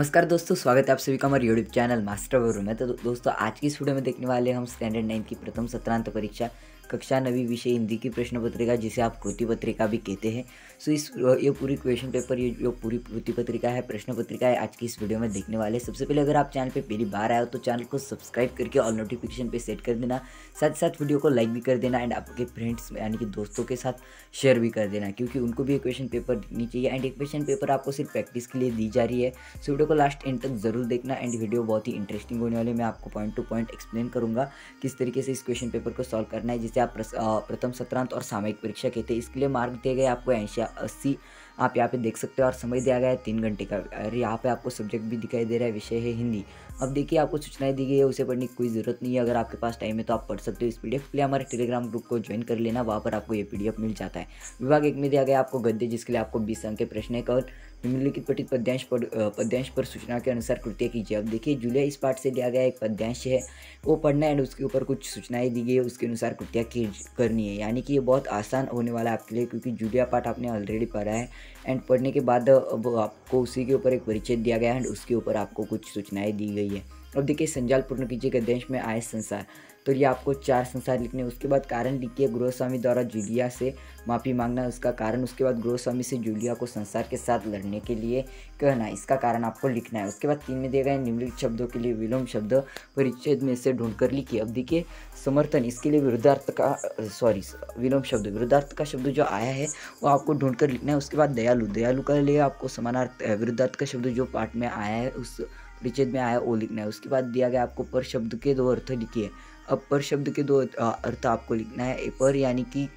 नमस्कार दोस्तों, स्वागत है आप सभी का हमारे यूट्यूब चैनल मास्टर गुरु में। तो दोस्तों, आज की इस वीडियो में देखने वाले हम स्टैंडर्ड 9 की प्रथम सत्रांत परीक्षा कक्षा 9वीं विषय हिंदी की प्रश्न पत्रिका, जिसे आप कृति पत्रिका भी कहते हैं। सो ये पूरी क्वेश्चन पेपर, ये जो पूरी कृति पत्रिका है, प्रश्न पत्रिका है, आज की इस वीडियो में देखने वाले। सबसे पहले अगर आप चैनल पे पहली बार आए हो तो चैनल को सब्सक्राइब करके ऑल नोटिफिकेशन पे सेट कर देना। साथ ही साथ वीडियो को लाइक भी कर देना एंड आपके फ्रेंड्स यानी कि दोस्तों के साथ शेयर भी कर देना, क्योंकि उनको भी ये क्वेश्चन पेपर दिखनी चाहिए। एंड एक क्वेश्चन पेपर आपको सिर्फ प्रैक्टिस के लिए दी जा रही है। सो वीडियो को लास्ट एंड तक जरूर देखना एंड वीडियो बहुत ही इंटरेस्टिंग होने वाली है। मैं आपको पॉइंट टू पॉइंट एक्सप्लेन करूंगा किस तरीके से इस क्वेश्चन पेपर को सॉल्व करना है, जिसे आप प्रथम सत्रांत और सामयिक परीक्षा कहते हैं। इसके लिए मार्क दिए गए आपको 80 आप यहाँ पे देख सकते हो, और समय दिया गया है 3 घंटे का। और यहाँ पे आपको सब्जेक्ट भी दिखाई दे रहा है, विषय है हिंदी। अब देखिए, आपको सूचनाएं दी गई है, उसे पढ़ने की कोई ज़रूरत नहीं है। अगर आपके पास टाइम है तो आप पढ़ सकते हो। इस पीडीएफ के लिए हमारे टेलीग्राम ग्रुप को ज्वाइन कर लेना, वहाँ पर आपको ये पीडीएफ मिल जाता है। विभाग 1 में दिया गया आपको गद्य, जिसके लिए आपको 20 अंक के प्रश्न है। और निम्नलिखित पठित पद्यांश पर सूचना के अनुसार कृत्य कीजिए। अब देखिए, जूलिया इस पाठ से दिया गया एक पद्यांश है, वो पढ़ना है एंड उसके ऊपर कुछ सूचनाएं दी गई है, उसके अनुसार कृत्या करनी है। यानी कि ये बहुत आसान होने वाला है आपके लिए, क्योंकि जूलिया पाठ आपने ऑलरेडी पढ़ा है। एंड पढ़ने के बाद अब आपको उसी के ऊपर एक परिचय दिया गया है एंड उसके ऊपर आपको कुछ सूचनाएं दी गई है। अब देखिए, संजाल पूर्ण कीजिए गद्यांश में आए संसार। तो ये आपको 4 संसार लिखने हैं। उसके बाद कारण लिखिए, गृहस्वामी द्वारा जूलिया से माफ़ी मांगना, उसका कारण। उसके बाद गृहस्वामी से जूलिया को संसार के साथ लड़ने के लिए कहना, इसका कारण आपको लिखना है। उसके बाद 3 में दिए गए निम्नलिखित शब्दों के लिए विलोम शब्द परिच्छेद में से ढूंढकर लिखिए। अब देखिए, समर्थन, इसके लिए विरुद्धार्थ का विलोम शब्द, विरुद्धार्थ का शब्द जो आया है वो आपको ढूंढकर लिखना है। उसके बाद दयालु, दयालु का लिए आपको समानार्थ विरुद्धार्थ का शब्द जो पाठ में आया है, उस परिच्छेद में आया वो लिखना है। उसके बाद दिया गया आपको पर शब्द के 2 अर्थ लिखिए। अब पर शब्द के 2 अर्थ आपको लिखना है। पर यानी कि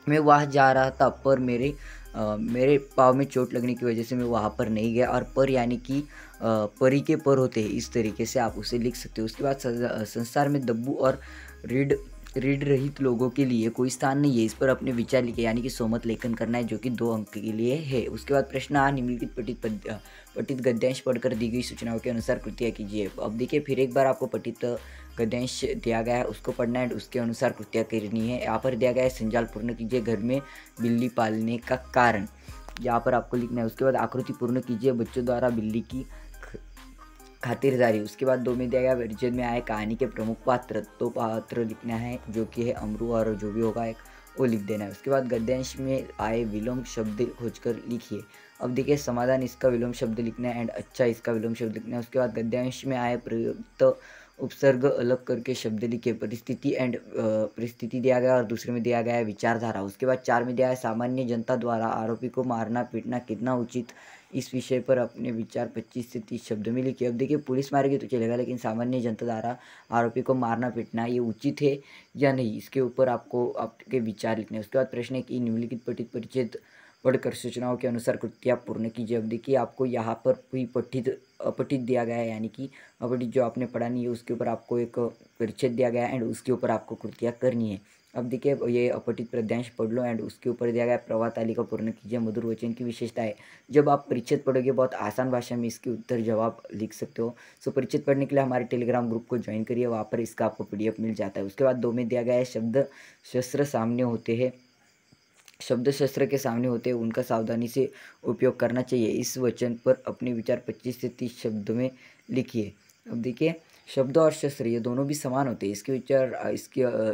मैं वहाँ जा रहा था, पर मेरे पाँव में चोट लगने की वजह से मैं वहाँ पर नहीं गया। और पर यानी कि परी के पर होते हैं, इस तरीके से आप उसे लिख सकते हो। उसके बाद संसार में दब्बू और रीढ़ रहित लोगों के लिए कोई स्थान नहीं है, इस पर अपने विचार लिखे। यानी कि सोमत लेखन करना है, जो कि 2 अंक के लिए है। उसके बाद प्रश्न आ, निम्नलिखित पठित गद्यांश पढ़कर दी गई सूचनाओं के अनुसार कृतियाँ कीजिए। अब देखिए, फिर एक बार आपको पठित गद्यांश दिया गया है, उसको पढ़ना है, उसके अनुसार कृतियाँ करनी है। यहाँ पर दिया गया है संजाल पूर्ण कीजिए, घर में बिल्ली पालने का कारण, यहाँ पर आपको लिखना है। उसके बाद आकृति पूर्ण कीजिए, बच्चों द्वारा बिल्ली की खातिरदारी। उसके बाद 2 में दिया गया परिच्छेद में आए कहानी के प्रमुख पात्र, तो पात्र लिखना है, जो कि है अमरू, और जो भी होगा एक वो लिख देना है। उसके बाद गद्यांश में आए विलोम शब्द खोजकर लिखिए। अब देखिए, समाधान, इसका विलोम शब्द लिखना है एंड अच्छा, इसका विलोम शब्द लिखना है। उसके बाद गद्यांश में आए प्रयुक्त उपसर्ग अलग करके शब्द लिखिए। परिस्थिति दिया गया और दूसरे में दिया गया है विचारधारा। उसके बाद 4 में दिया है सामान्य जनता द्वारा आरोपी को मारना पीटना कितना उचित, इस विषय पर अपने विचार 25 से 30 शब्दों में लिखिए। अब देखिए, पुलिस मारेगी तो चलेगा, लेकिन सामान्य जनता द्वारा आरोपी को मारना पीटना ये उचित है या नहीं, इसके ऊपर आपको आपके विचार लिखने हैं। उसके बाद प्रश्न है कि निम्नलिखित पठित परिच्छेद पढ़कर सूचनाओं के अनुसार कृतियाँ पूर्ण कीजिए। अब देखिए, आपको यहाँ पर कोई अपठित दिया गया है, यानी कि अपठित जो आपने पढ़ा नहीं है, उसके ऊपर आपको एक परिच्छेद दिया गया है एंड उसके ऊपर आपको कृतियाँ करनी है। अब देखिए, ये अपठित पद्यांश पढ़ लो एंड उसके ऊपर दिया गया प्रवाह तालिका पूर्ण कीजिए। मधुर वचन की विशेषता है, जब आप परिच्छेद पढ़ोगे बहुत आसान भाषा में इसके उत्तर जवाब लिख सकते हो। सो परिच्छेद पढ़ने के लिए हमारे टेलीग्राम ग्रुप को ज्वाइन करिए, वहाँ पर इसका आपको पीडीएफ मिल जाता है। उसके बाद 2 में दिया गया है शब्द शस्त्र सामने होते हैं, शब्द शस्त्र के सामने होते हैं, उनका सावधानी से उपयोग करना चाहिए। इस वचन पर अपने विचार 25 से 30 शब्दों में लिखिए। अब देखिए, शब्द और शस्त्र ये दोनों भी समान होते हैं, इसके विचार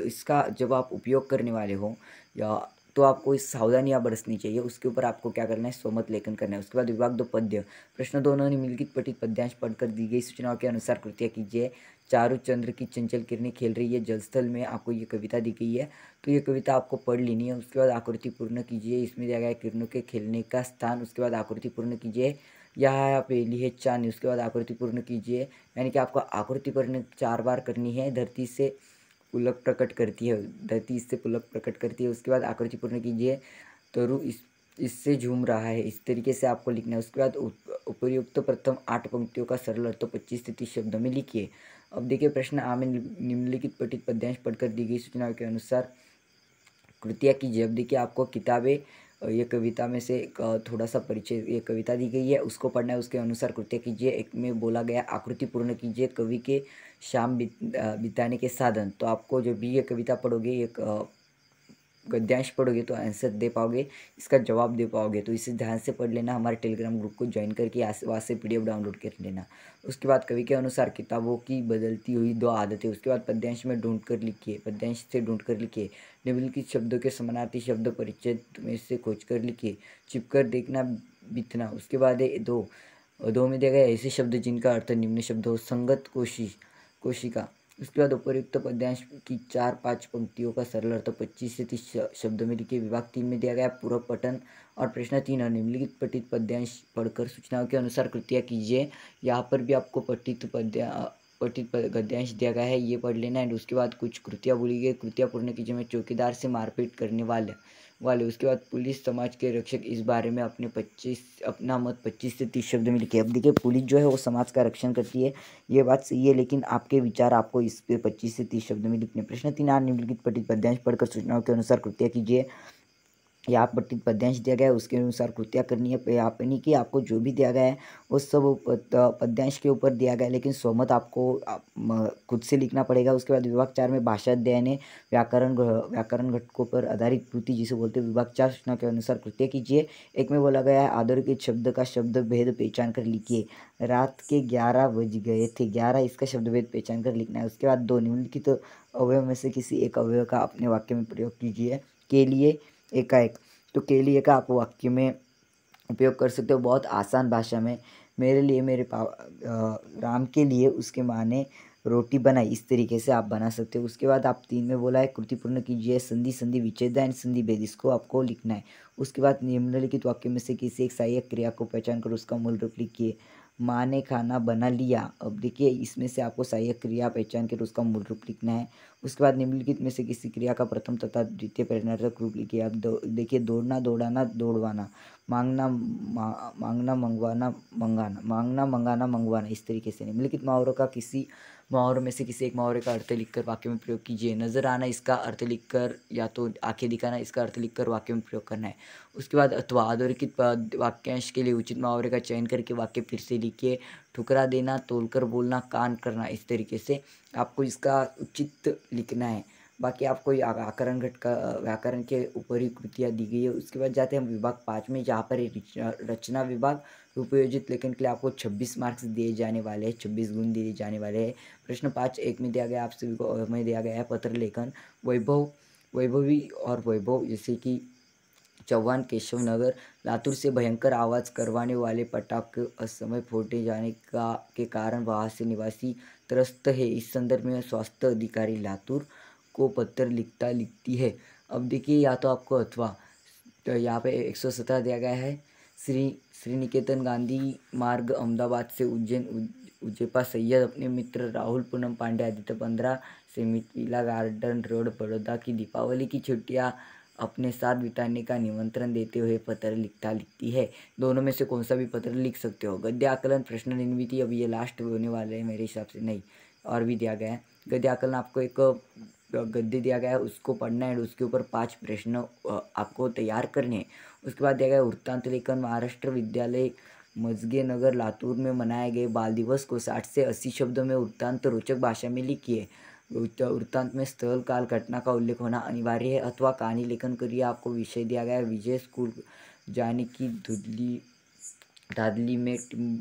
इसका जब आप उपयोग करने वाले हो या तो आपको इस सावधानियाँ बरतनी चाहिए। उसके ऊपर आपको क्या करना है, स्वमत लेखन करना है। उसके बाद विभाग 2 पद्य, प्रश्न 2 निम्नलिखित पठित पद्यांश पढ़कर दी गई सूचनाओं के अनुसार कृतियाँ कीजिए। चारू चंद्र की चंचल किरणें खेल रही है जलस्थल में, आपको ये कविता दी गई है, तो ये कविता आपको पढ़ लेनी है। उसके बाद आकृति पूर्ण कीजिए, इसमें दिया गया है किरणों के खेलने का स्थान। उसके बाद आकृति पूर्ण कीजिए, यहाँ पहली है चांद। उसके बाद आकृति पूर्ण कीजिए, यानी कि आपको आकृति पूर्ण 4 बार करनी है। धरती से पुलक प्रकट करती है, धरती इससे पुलक प्रकट करती है। उसके बाद आकृति पूर्ण कीजिए, तरु इससे झूम रहा है, इस तरीके से आपको लिखना है। उसके बाद उपर्युक्त प्रथम 8 पंक्तियों का सरल अर्थ 25 से 30 शब्दों में लिखिए। अब देखिए, प्रश्न आ में निम्नलिखित पठित पद्यांश पढ़कर दी गई सूचनाओं के अनुसार कृतियाँ कीजिए। अब देखिए, आपको किताबें ये कविता में से थोड़ा सा परिचय, ये कविता दी गई है, उसको पढ़ना है, उसके अनुसार कृतियाँ कीजिए। एक में बोला गया आकृति पूर्ण कीजिए, कवि के शाम बिताने के साधन। तो आपको जब भी ये कविता पढ़ोगे, एक गद्यांश पढ़ोगे तो आंसर दे पाओगे, इसका जवाब दे पाओगे। तो इसे ध्यान से पढ़ लेना, हमारे टेलीग्राम ग्रुप को ज्वाइन करके वहाँ से PDF डाउनलोड कर लेना। उसके बाद कवि के अनुसार किताबों की बदलती हुई 2 आदतें। उसके बाद पद्यांश में ढूंढ कर लिखिए, पद्यांश से ढूंढ कर लिखिए। निम्नलिखित शब्दों के समानार्थी शब्द परिचय में से खोज कर लिखिए। छिपकर देखना, बीतना। उसके बाद 2 में दिया गया ऐसे शब्द जिनका अर्थ निम्न शब्द हो। संगत, कोशिका। उसके बाद उपयुक्त पद्यांश की 4-5 पंक्तियों का सरल अर्थ 25 से 30 शब्द में लिखिए। विभाग 3 में दिया गया पूर्व पठन और प्रश्न 3 और निम्नलिखित पठित पद्यांश पढ़कर सूचनाओं के अनुसार कृतियाँ कीजिए। यहाँ पर भी आपको पठित गद्यांश दिया गया है, ये पढ़ लेना। एंड उसके बाद कुछ कृतियाँ बोली गई, कृतियाँ पूर्ण कीजिए। में चौकीदार से मारपीट करने वाले। उसके बाद पुलिस समाज के रक्षक, इस बारे में अपना मत 25 से 30 शब्द में लिखिए। अब देखिए, पुलिस जो है वो समाज का रक्षण करती है, ये बात सही है, लेकिन आपके विचार आपको इस पे 25 से 30 शब्द में लिखने। प्रश्न 3 निम्नलिखित पठित पद्यांश पढ़कर सूचनाओं के अनुसार कृतियाँ कीजिए। यहाँ पठित पद्यांश दिया गया है, उसके अनुसार कृतियाँ करनी है। यहाँ पे नहीं कि आपको जो भी दिया गया है वो सब पद्यांश के ऊपर दिया गया है, लेकिन स्वमत आपको खुद से लिखना पड़ेगा। उसके बाद विभाग 4 में भाषा अध्ययन है, व्याकरण घटकों पर आधारित कृति जिसे बोलते हैं। विभाग 4 सूचना के अनुसार कृतियाँ कीजिए। एक में बोला गया है अधोरेखित शब्द का शब्द भेद पहचान कर लिखिए। रात के 11 बज गए थे, 11 इसका शब्द भेद पहचान कर लिखना है। उसके बाद 2 निम्नलिखित अवयव में से किसी एक अवयव का अपने वाक्य में प्रयोग कीजिए। के लिए, एकाएक। तो के लिए का आप वाक्य में उपयोग कर सकते हो बहुत आसान भाषा में। मेरे लिए, राम के लिए उसके माँ ने रोटी बनाई, इस तरीके से आप बना सकते हो। उसके बाद आप 3 में बोला है कृति पूर्ण कीजिए। संधि विच्छेद एंड संधि भेद, इसको आपको लिखना है। उसके बाद निम्नलिखित वाक्य में से किसी एक सहायक क्रिया को पहचान कर उसका मूल रूप लिखिए। माँ ने खाना बना लिया। अब देखिए, इसमें से आपको सहायक क्रिया पहचान कर उसका मूल रूप लिखना है। उसके बाद निम्नलिखित में से किसी क्रिया का प्रथम तथा द्वितीय परिणामक रूप लिखिए। अब देखिए, दौड़ना, दौड़ाना, दौड़वाना। मांगना, मंगवाना, मंगवाना, इस तरीके से। निम्नलिखित मुहावरों का किसी मुहावरों में से किसी एक मुहावरे का अर्थ लिखकर वाक्य में प्रयोग कीजिए। नजर आना, इसका अर्थ लिखकर, या तो आंखें दिखाना, इसका अर्थ लिखकर वाक्य में प्रयोग करना है। उसके बाद अथवा अधोरेखित वाक्यांश के लिए उचित मुहावरे का चयन करके वाक्य फिर से लिखिए। ठुकरा देना, तोलकर बोलना, कान करना, इस तरीके से आपको इसका उचित लिखना है। बाकी आपको व्याकरण के ऊपर ही कृतियाँ दी गई है। उसके बाद जाते हैं हम विभाग 5 में, जहाँ पर रचना विभाग उपयोजित लेखन के लिए आपको 26 मार्क्स दिए जाने वाले हैं, 26 गुण दिए जाने वाले हैं। प्रश्न 5 एक में दिया गया, आप सभी को में दिया गया है पत्र लेखन। वैभवी और वैभव, जैसे कि चौहान, केशव नगर। लातूर से भयंकर आवाज़ करवाने वाले पटाखे असमय फोड़े जाने के कारण वहाँ से निवासी त्रस्त है। इस संदर्भ में स्वास्थ्य अधिकारी लातूर को पत्र लिखती है। अब देखिए, या तो आपको अथवा, तो यहाँ पे 117 दिया गया है। श्री निकेतन गांधी मार्ग, अहमदाबाद से उज्जैपा सैयद अपने मित्र राहुल पूनम पांडे आदित्य 15 से मिथिला गार्डन रोड, बड़ौदा की दीपावली की छुट्टियाँ अपने साथ बिताने का निमंत्रण देते हुए पत्र लिखती है। दोनों में से कौन सा भी पत्र लिख सकते हो। गद्य आकलन, प्रश्न निर्मिति, अब ये लास्ट होने वाले हैं मेरे हिसाब से, नहीं और भी दिया गया है। गद्य आकलन, आपको एक गद्य दिया गया है, उसको पढ़ना है, उसके ऊपर 5 प्रश्न आपको तैयार करने हैं। उसके बाद दिया गया वृत्तांत लेखन। महाराष्ट्र विद्यालय मजगे नगर लातूर में मनाए गए बाल दिवस को 60 से 80 शब्दों में वृत्तांत रोचक भाषा में लिखिए। वृत्तांत में स्थल, काल, घटना का उल्लेख होना अनिवार्य है। अथवा कहानी लेखन करिए। आपको विषय दिया गया है विजय स्कूल जाने की धादली में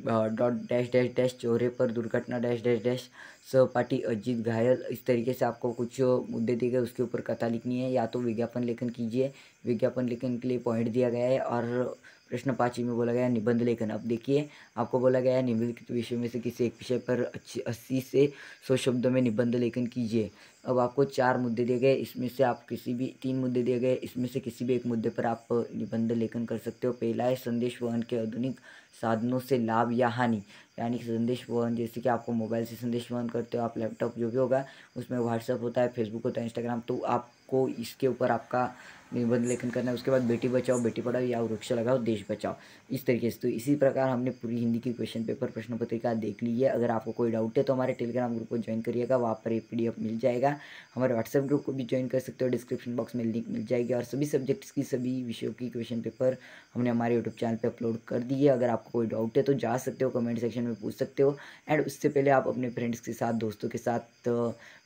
dot dash dash dash Chaure पर दुर्घटना डैश डैश डैश सहपाठी अजीत घायल। इस तरीके से आपको कुछ मुद्दे दिए गए, उसके ऊपर कथा लिखनी है। या तो विज्ञापन लेखन कीजिए, विज्ञापन लेखन के लिए पॉइंट दिया गया है। और प्रश्न 5 में बोला गया है निबंध लेखन। अब देखिए, आपको बोला गया है निम्नलिखित विषय में से किसी एक विषय पर 80 से 100 शब्दों में निबंध लेखन कीजिए। अब आपको 4 मुद्दे दिए गए, इसमें से आप किसी भी 3 मुद्दे दिए गए, इसमें से किसी भी एक मुद्दे पर आप निबंध लेखन कर सकते हो। पहला है संदेश वहन के आधुनिक साधनों से लाभ या हानि, यानी कि संदेश वहन, जैसे कि आपको मोबाइल से संदेश वहन करते हो, आप लैपटॉप जो भी होगा उसमें व्हाट्सएप होता है, फेसबुक होता है, इंस्टाग्राम, तो आपको इसके ऊपर आपका निबंध लेखन करना है। उसके बाद बेटी बचाओ बेटी पढ़ाओ या वृक्ष लगाओ देश बचाओ, इस तरीके से। तो इसी प्रकार हमने पूरी हिंदी की क्वेश्चन पेपर प्रश्न पत्रिका देख ली है। अगर आपको कोई डाउट है तो हमारे टेलीग्राम ग्रुप को ज्वाइन करिएगा, वहाँ पर ये PDF मिल जाएगा। हमारे व्हाट्सएप ग्रुप को भी ज्वाइन कर सकते हो, डिस्क्रिप्शन बॉक्स में लिंक मिल जाएगी। और सभी सब्जेक्ट्स की सभी विषयों की क्वेश्चन पेपर हमने हमारे यूट्यूब चैनल पे अपलोड कर दी है। अगर आपको कोई डाउट है तो जा सकते हो, कमेंट सेक्शन में पूछ सकते हो। एंड उससे पहले आप अपने फ्रेंड्स के साथ, दोस्तों के साथ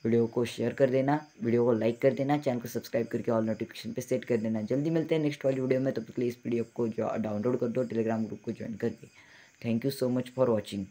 वीडियो को शेयर कर देना, वीडियो को लाइक कर देना, चैनल को सब्सक्राइब करके ऑल नोटिफिकेशन पे सेट कर देना। जल्दी मिलते हैं नेक्स्ट वाली वीडियो में, तब तक के लिए इस PDF को जो डाउनलोड कर दो, टेलीग्राम ग्रुप को ज्वाइन करके। Thank you so much for watching.